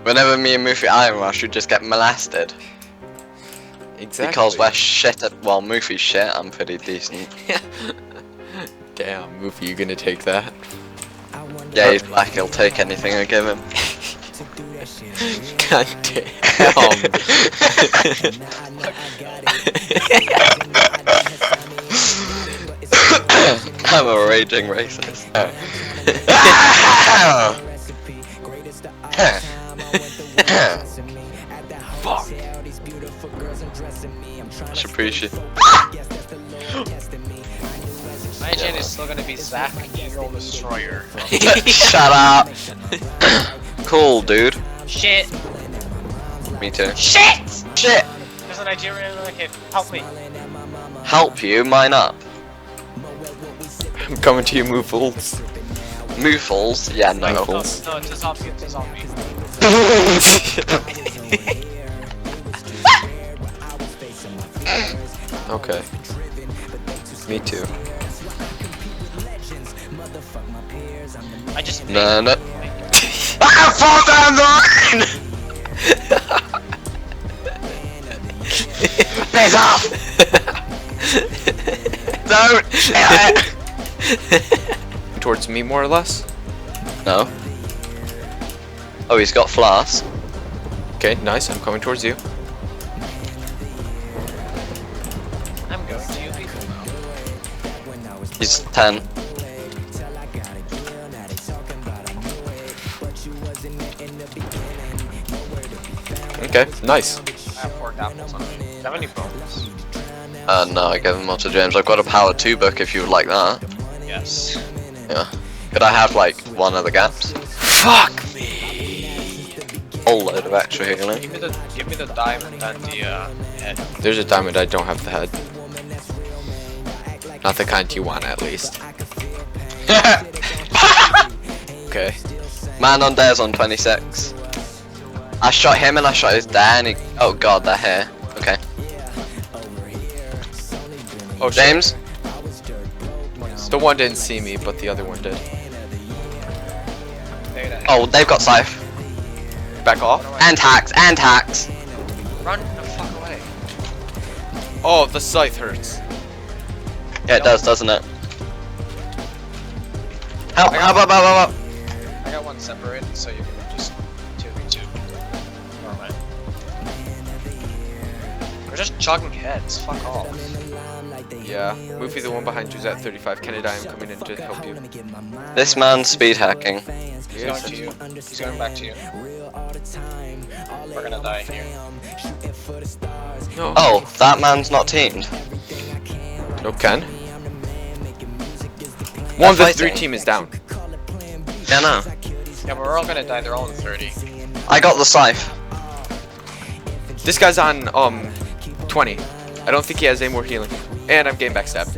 Whenever me and Mufi Iron Rush, we just get molested. Exactly. Because we're shit at, well, Mufi's shit, I'm pretty decent. Damn, Mufi, you gonna take that? Yeah, he's black, he'll take anything I give him. God damn. I'm a raging racist. Fuck. Much appreciated. My agent is still gonna be Zach Eagle Destroyer. Shut up! Cool, dude. Shit! Me too. Shit! Shit! There's a Nigerian kid. Help me. Help you, mine up. I'm coming to you, Moofles. Moofles? Yeah, no. No, Moofles. no, it's a zombie. It's a zombie. Okay. Me too. I just No, no. I fall down the line! Piss off! Don't! Towards me, more or less? No. Oh, he's got flask. Okay, nice. I'm coming towards you. I'm going to you people now. He's 10. Okay, nice. I have 4 apples on me. Do you have any bones? No, I gave him all to James. I've got a power 2 book if you would like that. Yes. Yeah. Could I have, like, one of the gaps? Fuck me. Whole load of extra healing. Give me the diamond and the head. There's a diamond, I don't have the head. Not the kind you want, at least. Okay. Man on Dare's on 26. I shot him and I shot his dad and he... Oh god, they're here. Okay. Oh, shit. James? The one didn't see me, but the other one did. Oh, they've got Scythe. Back off. And hacks, and hacks. Run the fuck away. Oh, the scythe hurts. Yeah, it does, doesn't it? Help, help, help, help, help. I got one separated, so you can just 2v2. Alright. We're just chugging heads. Fuck off. Yeah, Mufi, the one behind you's at 35. Canada, I'm coming in to help you. This man's speed hacking. He's going to you. He's going back to you. We're gonna die here. No. Oh, that man's not teamed. No, Ken. One of the fighting. 3 team is down. Yeah, no. Yeah, but we're all gonna die. They're all in 30. I got the Scythe. This guy's on 20. I don't think he has any more healing. And I'm getting backstabbed.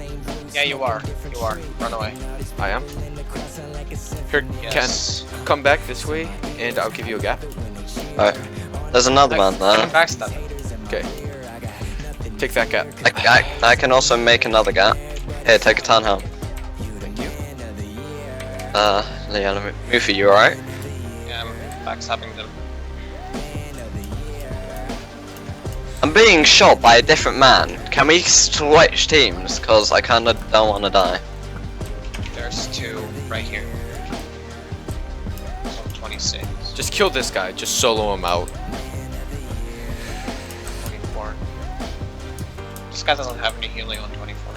Yeah, you are. You are. Run away. I am. Here, Yes. Ken, come back this way, and I'll give you a gap. Alright. There's another man I'm there. backstabbing. Okay. Take that gap. I can also make another gap. Here, take a tan helm. Thank you. Leanna, Mufi, you alright? Yeah, I'm backstabbing them. I'm being shot by a different man. Can we switch teams? Cause I kinda don't wanna die. There's 2 right here. So 26. Just kill this guy. Just solo him out. 24. This guy doesn't have any healing on 24.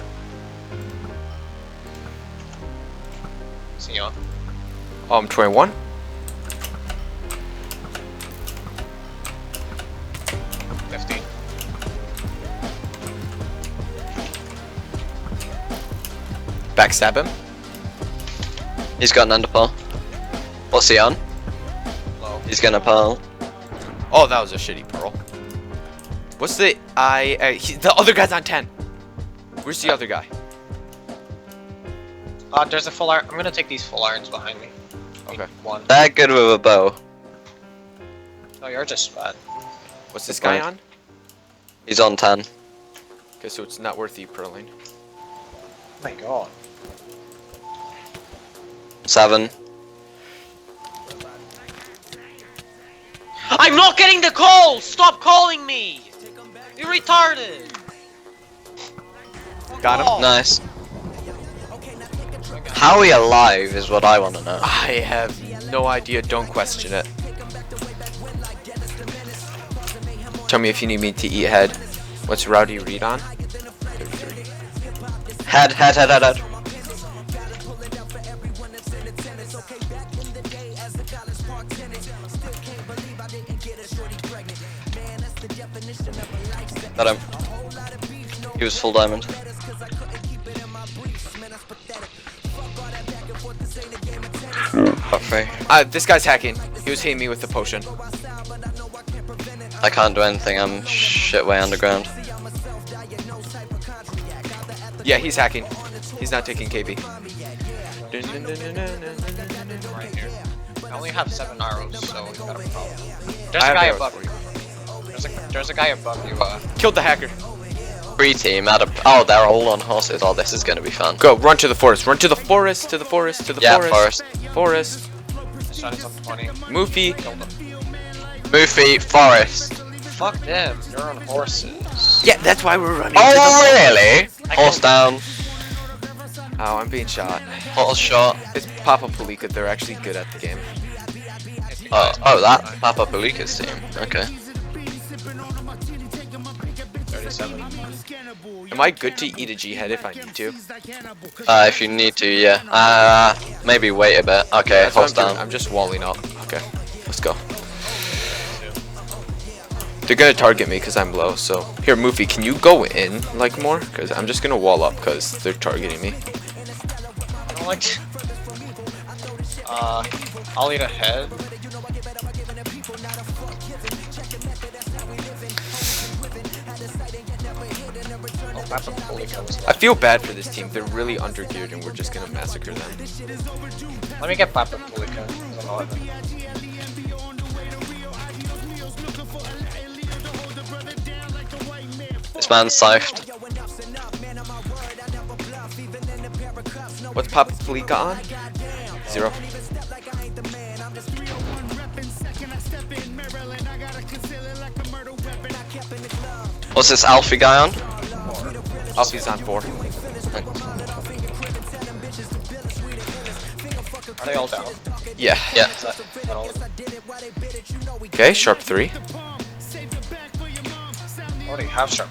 See you on. 21. Backstab him. He's got an underpearl. What's he on? Low. He's gonna pearl. Oh, that was a shitty pearl. What's the the other guy's on 10. Where's the other guy? There's a full iron. I'm gonna take these full irons behind me. Okay. 1. They're good with a bow. No, you're just bad. What's this guy on? He's on 10. Okay, so it's not worth you pearling. Oh my god. 7. I'm not getting the call! Stop calling me! You're retarded! Got him. Nice. How are we alive is what I want to know. I have no idea. Don't question it. Tell me if you need me to eat head. What's Rowdy Reed on? 33. Head. Got him. He was full diamond. Okay. This guy's hacking. He was hitting me with the potion. I can't do anything, I'm shit way underground. Yeah, he's hacking. He's not taking KB. Right here. I only have 7 arrows, so we got a problem. There's I a have guy arrows above for you. There's a guy above you. Killed the hacker. Free team out of. Oh, they're all on horses. Oh, this is gonna be fun. Go, run to the forest. Run to the forest, to the forest, to the Yeah, forest. Forest. This shot is on 20. Moofy. Killed him. Moofy, forest. Fuck them. You're on horses. Yeah, that's why we're running. Oh, really? Horse down. Oh, I'm being shot. Horse shot. It's Papa Palika. They're actually good at the game. Oh, that Papa Palika's team. Okay. 37. Am I good to eat a G head if I need to? If you need to, yeah. Maybe wait a bit. Okay, That's what horse I'm doing. down. I'm just walling up. Okay, let's go. They're gonna target me because I'm low. So here, Moofy, can you go in like more? Because I'm just gonna wall up because they're targeting me. I don't like. I'll eat a head. Oh, Papa Palika was I feel bad for this team. They're really undergeared, and we're just gonna massacre them. Let me get Papa Palika. He's on 11. This man's scythed. What's Papa Palika on? 0. What's this Alfie guy on? Alfie's on 4. Are they all down? Yeah. Yeah. Is that all of them? Okay, sharp 3. I already have sharp.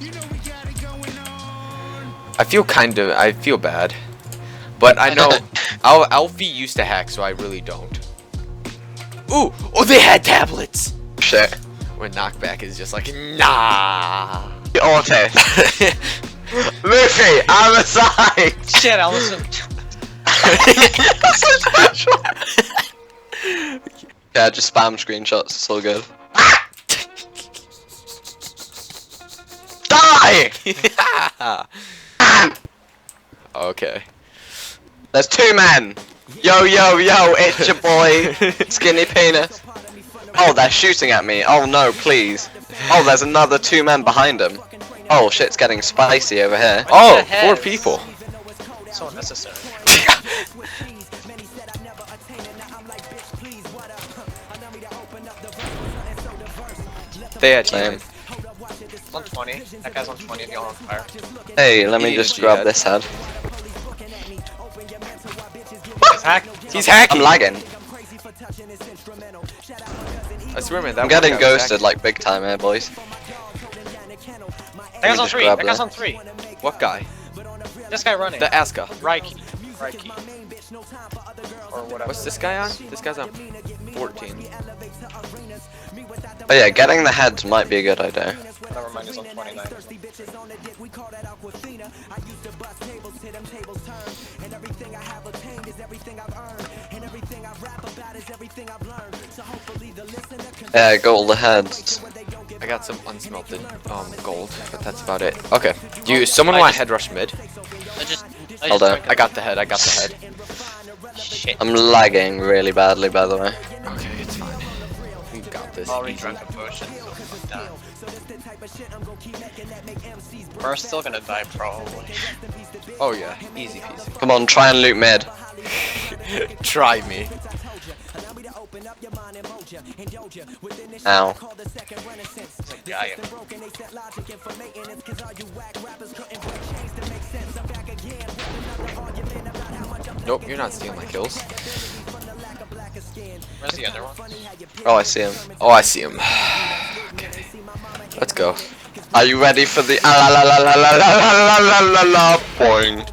I feel bad. But I know Alfie used to hack, so I really don't. Ooh! Oh, they had tablets! Shit. When knockback is just like, nah! Orte. Moofy, I'm aside! Shit, Allison. Yeah, just spam screenshots, it's all good. Die! Okay. There's 2 men! Yo, it's your boy, Skinny Penis. Oh, they're shooting at me. Oh no, please. Oh, there's another 2 men behind him. Oh, shit's getting spicy over here. Oh, 4 people. So unnecessary. They had Same. team. He's on 20. That guy's on 20 if y'all on fire. Hey, let me He just is grab G-head. this head. He's hacked. He's hacking! I'm lagging. I swear, man, that I'm getting one guy was ghosted like big time here, boys. That guy's on just 3. grab That guy's that. on 3. hacking. What guy? This guy running. The Aska. Reiki. Or whatever. What's this guy on? This guy's on 14. Oh yeah, getting the heads might be a good idea. Never mind, he's on 29. Yeah, gold the heads. I got some unsmelted gold, but that's about it. Okay. Do you? Someone want head rush mid? Hold on. I got the head. I got the head. Shit. I'm lagging really badly, by the way. Okay, it's fine. We got this. Already easy. drank a potion. We're still gonna die probably. Oh yeah, easy peasy. Come on, try and loot mid. Try me. Ow. It's a guy. Nope, you're not stealing my kills. Where's the other one? Oh, I see him. Oh, I see him. Okay. Let's go. Are you ready for the la la la la la la la la la la boing?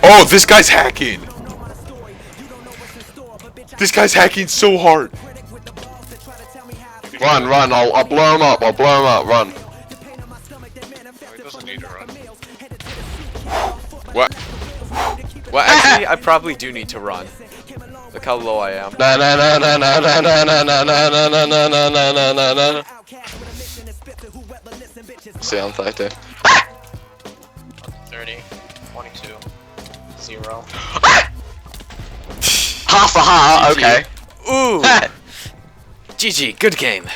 Oh, this guy's hacking! This guy's hacking so hard! Run, run! I'll blow him up! I'll blow him up! Run! Oh, he doesn't need to run. What? Well, actually, I probably do need to run. Look how low I am. Na na na na na na na na na na na na na na na na na na. See, I'm 32. 30, 22, 0. Half a heart. Okay. Ooh! GG, good game.